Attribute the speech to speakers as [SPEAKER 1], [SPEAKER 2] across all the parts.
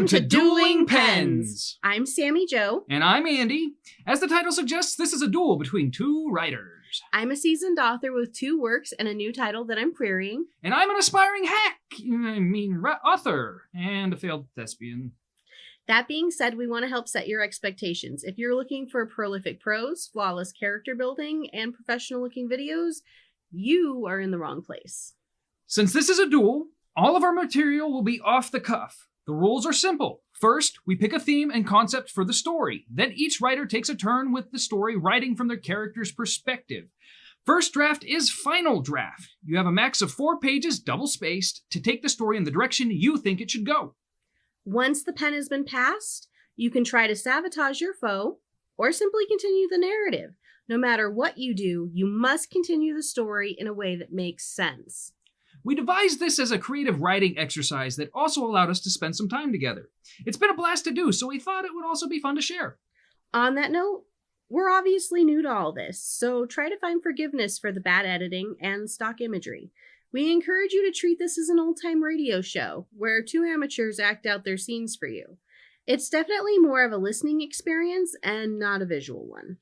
[SPEAKER 1] Welcome to Dueling Pens!
[SPEAKER 2] I'm Sammy Jo.
[SPEAKER 1] And I'm Andy. As the title suggests, this is a duel between two writers.
[SPEAKER 2] I'm a seasoned author with 2 works and a new title that I'm querying.
[SPEAKER 1] And I'm an aspiring author and a failed thespian.
[SPEAKER 2] That being said, we want to help set your expectations. If you're looking for prolific prose, flawless character building, and professional-looking videos, you are in the wrong place.
[SPEAKER 1] Since this is a duel, all of our material will be off the cuff. The rules are simple. First, we pick a theme and concept for the story. Then each writer takes a turn with the story, writing from their character's perspective. First draft is final draft. You have a max of 4 pages, double-spaced, to take the story in the direction you think it should go.
[SPEAKER 2] Once the pen has been passed, you can try to sabotage your foe, or simply continue the narrative. No matter what you do, you must continue the story in a way that makes sense.
[SPEAKER 1] We devised this as a creative writing exercise that also allowed us to spend some time together. It's been a blast to do, so we thought it would also be fun to share.
[SPEAKER 2] On that note, we're obviously new to all this, so try to find forgiveness for the bad editing and stock imagery. We encourage you to treat this as an old-time radio show, where 2 amateurs act out their scenes for you. It's definitely more of a listening experience and not a visual one.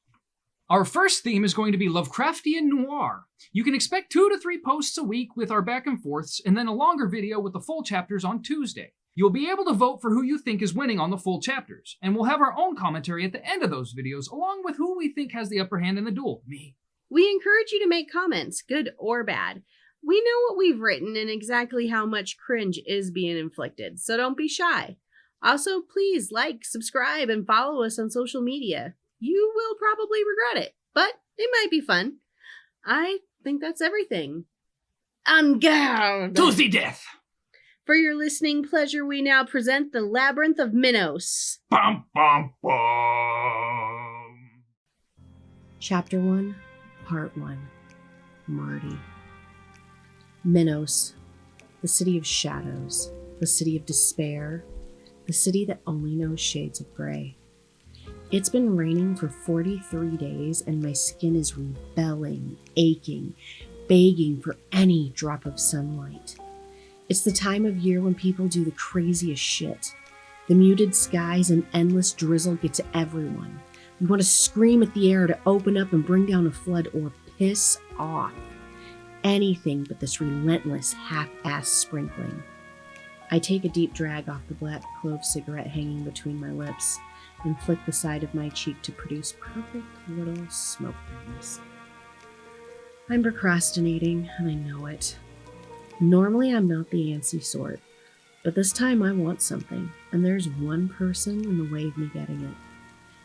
[SPEAKER 1] Our first theme is going to be Lovecraftian noir. You can expect 2 to 3 posts a week with our back and forths, and then a longer video with the full chapters on Tuesday. You'll be able to vote for who you think is winning on the full chapters, and we'll have our own commentary at the end of those videos, along with who we think has the upper hand in the duel, me.
[SPEAKER 2] We encourage you to make comments, good or bad. We know what we've written and exactly how much cringe is being inflicted, so don't be shy. Also, please like, subscribe, and follow us on social media. You will probably regret it, but it might be fun. I think that's everything. On guard!
[SPEAKER 1] To the death!
[SPEAKER 2] For your listening pleasure, we now present the Labyrinth of Minos.
[SPEAKER 1] Bum, bum, bum.
[SPEAKER 2] Chapter 1, Part 1. Marty. Minos, the city of shadows, the city of despair, the city that only knows shades of gray. It's been raining for 43 days and my skin is rebelling, aching, begging for any drop of sunlight. It's the time of year when people do the craziest shit. The muted skies and endless drizzle get to everyone. We want to scream at the air to open up and bring down a flood or piss off. Anything but this relentless half-assed sprinkling. I take a deep drag off the black clove cigarette hanging between my lips and flick the side of my cheek to produce perfect little smoke rings. I'm procrastinating, and I know it. Normally I'm not the antsy sort, but this time I want something, and there's one person in the way of me getting it.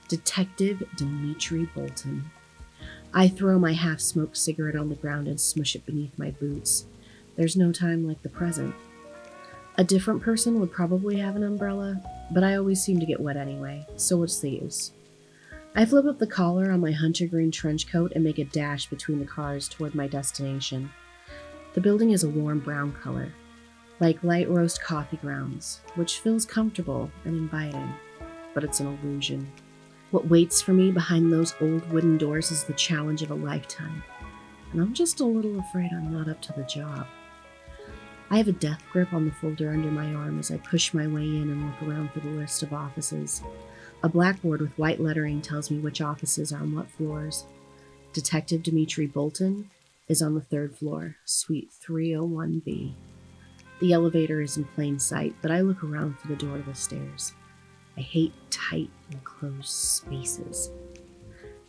[SPEAKER 2] Detective Dimitri Bolton. I throw my half-smoked cigarette on the ground and smush it beneath my boots. There's no time like the present. A different person would probably have an umbrella, but I always seem to get wet anyway, so what's the use? I flip up the collar on my hunter green trench coat and make a dash between the cars toward my destination. The building is a warm brown color, like light roast coffee grounds, which feels comfortable and inviting, but it's an illusion. What waits for me behind those old wooden doors is the challenge of a lifetime, and I'm just a little afraid I'm not up to the job. I have a death grip on the folder under my arm as I push my way in and look around for the list of offices. A blackboard with white lettering tells me which offices are on what floors. Detective Dimitri Bolton is on the 3rd floor, suite 301B. The elevator is in plain sight, but I look around for the door to the stairs. I hate tight, enclosed spaces.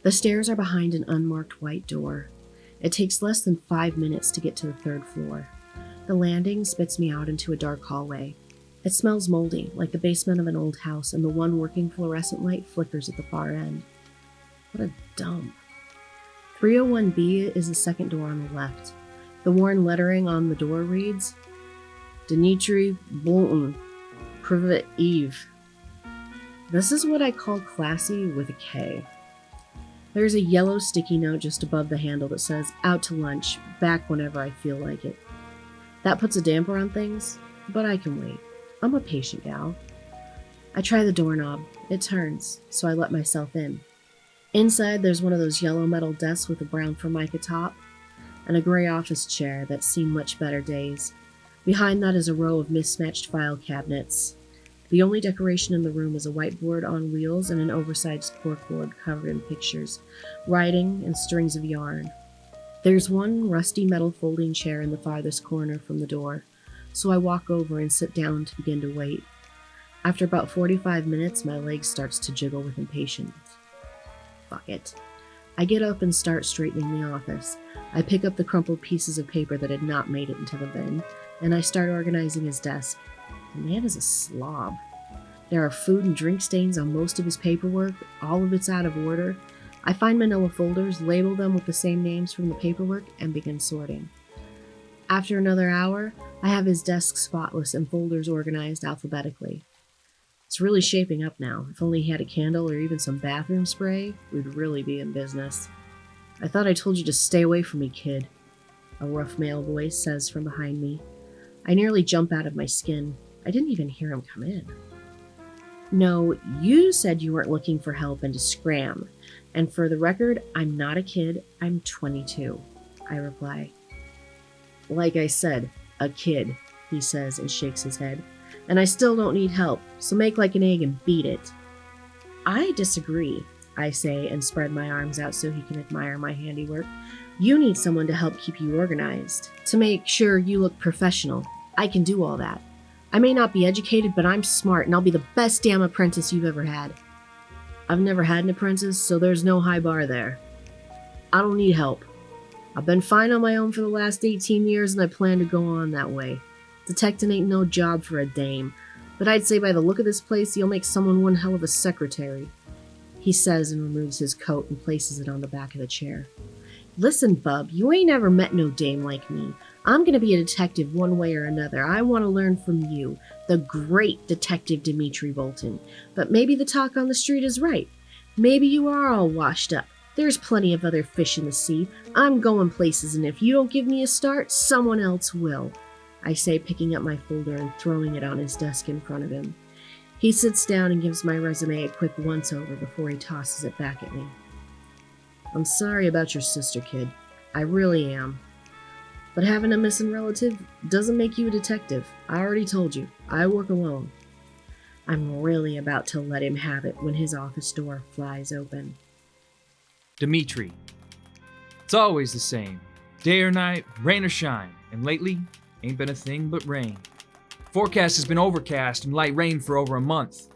[SPEAKER 2] The stairs are behind an unmarked white door. It takes less than 5 minutes to get to the 3rd floor. The landing spits me out into a dark hallway. It smells moldy, like the basement of an old house, and the one working fluorescent light flickers at the far end. What a dump. 301B is the second door on the left. The worn lettering on the door reads, Dimitri Bolton, Privet Eve. This is what I call classy with a K. There's a yellow sticky note just above the handle that says, out to lunch, back whenever I feel like it. That puts a damper on things, but I can wait. I'm a patient gal. I try the doorknob. It turns, so I let myself in. Inside, there's one of those yellow metal desks with a brown formica top, and a gray office chair that's seen much better days. Behind that is a row of mismatched file cabinets. The only decoration in the room is a whiteboard on wheels and an oversized corkboard covered in pictures, writing, and strings of yarn. There's one rusty metal folding chair in the farthest corner from the door, so I walk over and sit down to begin to wait. After about 45 minutes, my leg starts to jiggle with impatience. Fuck it. I get up and start straightening the office. I pick up the crumpled pieces of paper that had not made it into the bin, and I start organizing his desk. The man is a slob. There are food and drink stains on most of his paperwork, all of it's out of order. I find manila folders, label them with the same names from the paperwork, and begin sorting. After another hour, I have his desk spotless and folders organized alphabetically. It's really shaping up now. If only he had a candle or even some bathroom spray, we'd really be in business. I thought I told you to stay away from me, kid, a rough male voice says from behind me. I nearly jump out of my skin. I didn't even hear him come in. No, you said you weren't looking for help and to scram. And for the record, I'm not a kid, I'm 22, I reply. Like I said, a kid, he says and shakes his head. And I still don't need help, so make like an egg and beat it. I disagree, I say and spread my arms out so he can admire my handiwork. You need someone to help keep you organized, to make sure you look professional. I can do all that. I may not be educated, but I'm smart, and I'll be the best damn apprentice you've ever had. I've never had an apprentice, so there's no high bar there. I don't need help. I've been fine on my own for the last 18 years, and I plan to go on that way. Detecting ain't no job for a dame, but I'd say by the look of this place, you'll make someone one hell of a secretary, he says and removes his coat and places it on the back of the chair. Listen, bub, you ain't ever met no dame like me. I'm gonna be a detective one way or another. I want to learn from you, the great Detective Dimitri Bolton. But maybe the talk on the street is right. Maybe you are all washed up. There's plenty of other fish in the sea. I'm going places, and if you don't give me a start, someone else will, I say, picking up my folder and throwing it on his desk in front of him. He sits down and gives my resume a quick once-over before he tosses it back at me. I'm sorry about your sister, kid. I really am. But having a missing relative doesn't make you a detective. I already told you. I work alone. I'm really about to let him have it when his office door flies open.
[SPEAKER 1] Dimitri. It's always the same. Day or night, rain or shine. And lately, ain't been a thing but rain. Forecast has been overcast and light rain for over a month.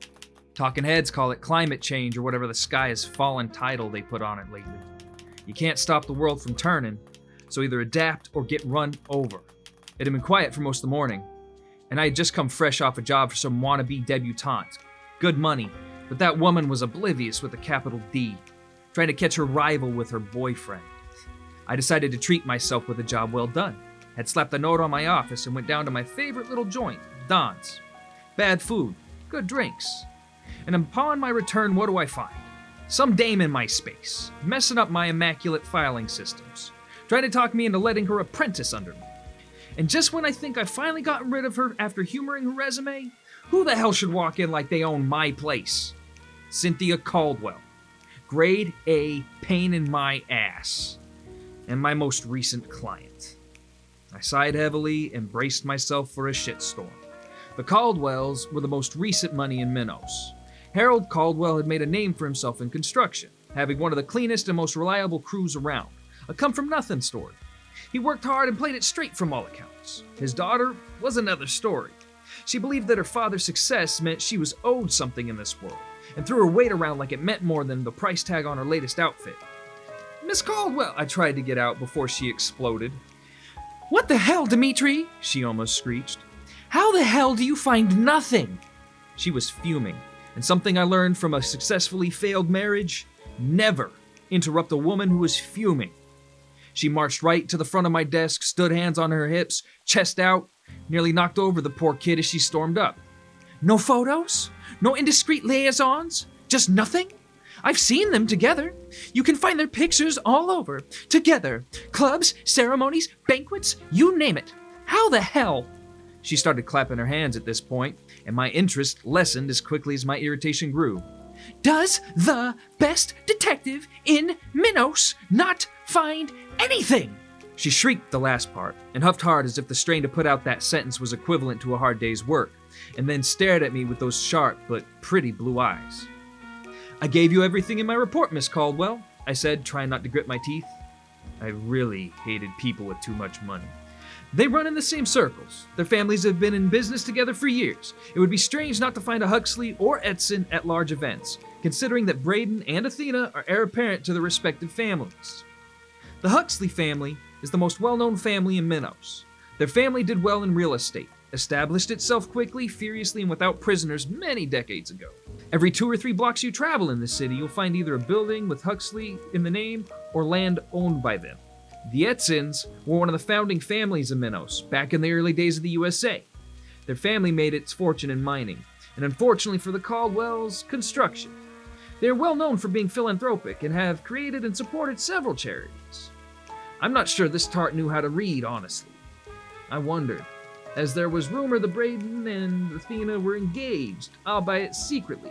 [SPEAKER 1] Talking heads call it climate change or whatever the sky has fallen title they put on it lately. You can't stop the world from turning, so either adapt or get run over. It had been quiet for most of the morning, and I had just come fresh off a job for some wannabe debutante. Good money, but that woman was oblivious with a capital D, trying to catch her rival with her boyfriend. I decided to treat myself with a job well done. Had slapped a note on my office and went down to my favorite little joint, Don's. Bad food, good drinks. And upon my return, what do I find? Some dame in my space, messing up my immaculate filing systems, trying to talk me into letting her apprentice under me. And just when I think I've finally gotten rid of her after humoring her resume, who the hell should walk in like they own my place? Cynthia Caldwell. Grade A pain in my ass. And my most recent client. I sighed heavily and braced myself for a shitstorm. The Caldwells were the most recent money in Minos. Harold Caldwell had made a name for himself in construction, having one of the cleanest and most reliable crews around. A come-from-nothing story. He worked hard and played it straight from all accounts. His daughter was another story. She believed that her father's success meant she was owed something in this world, and threw her weight around like it meant more than the price tag on her latest outfit. Miss Caldwell, I tried to get out before she exploded. What the hell, Dimitri? She almost screeched. How the hell do you find nothing? She was fuming, and something I learned from a successfully failed marriage, never interrupt a woman who is fuming. She marched right to the front of my desk, stood hands on her hips, chest out, nearly knocked over the poor kid as she stormed up. No photos? No indiscreet liaisons? Just nothing? I've seen them together. You can find their pictures all over. Together. Clubs, ceremonies, banquets, you name it. How the hell? She started clapping her hands at this point, and my interest lessened as quickly as my irritation grew. Does the best detective in Minos not find anything? She shrieked the last part, and huffed hard as if the strain to put out that sentence was equivalent to a hard day's work, and then stared at me with those sharp but pretty blue eyes. "I gave you everything in my report, Miss Caldwell," I said, trying not to grit my teeth. I really hated people with too much money. They run in the same circles. Their families have been in business together for years. It would be strange not to find a Huxley or Edson at large events, considering that Braden and Athena are heir apparent to their respective families. The Huxley family is the most well-known family in Minos. Their family did well in real estate, established itself quickly, furiously, and without prisoners many decades ago. Every 2 or 3 blocks you travel in the city, you'll find either a building with Huxley in the name or land owned by them. The Etsons were one of the founding families of Minos back in the early days of the USA. Their family made its fortune in mining, and unfortunately for the Caldwells, construction. They are well known for being philanthropic and have created and supported several charities. I'm not sure this tart knew how to read, honestly. I wondered, as there was rumor the Braden and Athena were engaged, albeit secretly.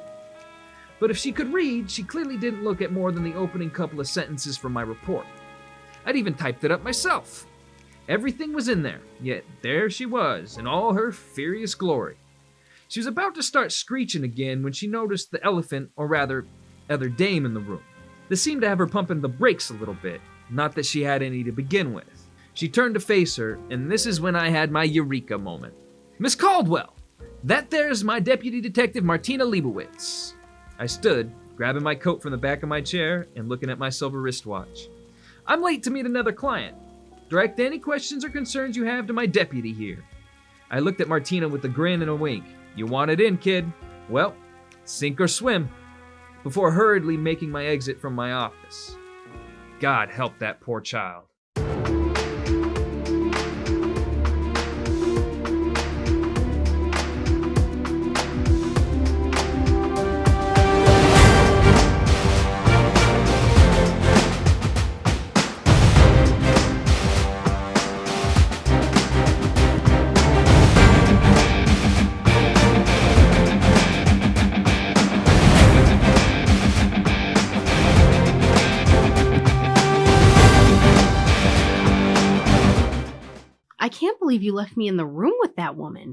[SPEAKER 1] But if she could read, she clearly didn't look at more than the opening couple of sentences from my report. I'd even typed it up myself. Everything was in there, yet there she was, in all her furious glory. She was about to start screeching again when she noticed the elephant, or rather, other dame in the room. This seemed to have her pumping the brakes a little bit, not that she had any to begin with. She turned to face her, and this is when I had my eureka moment. "Miss Caldwell, that there's my deputy detective Martina Leibowitz." I stood, grabbing my coat from the back of my chair and looking at my silver wristwatch. "I'm late to meet another client. Direct any questions or concerns you have to my deputy here." I looked at Martina with a grin and a wink. "You want it in, kid? Well, sink or swim," before hurriedly making my exit from my office. God help that poor child.
[SPEAKER 2] I can't believe you left me in the room with that woman.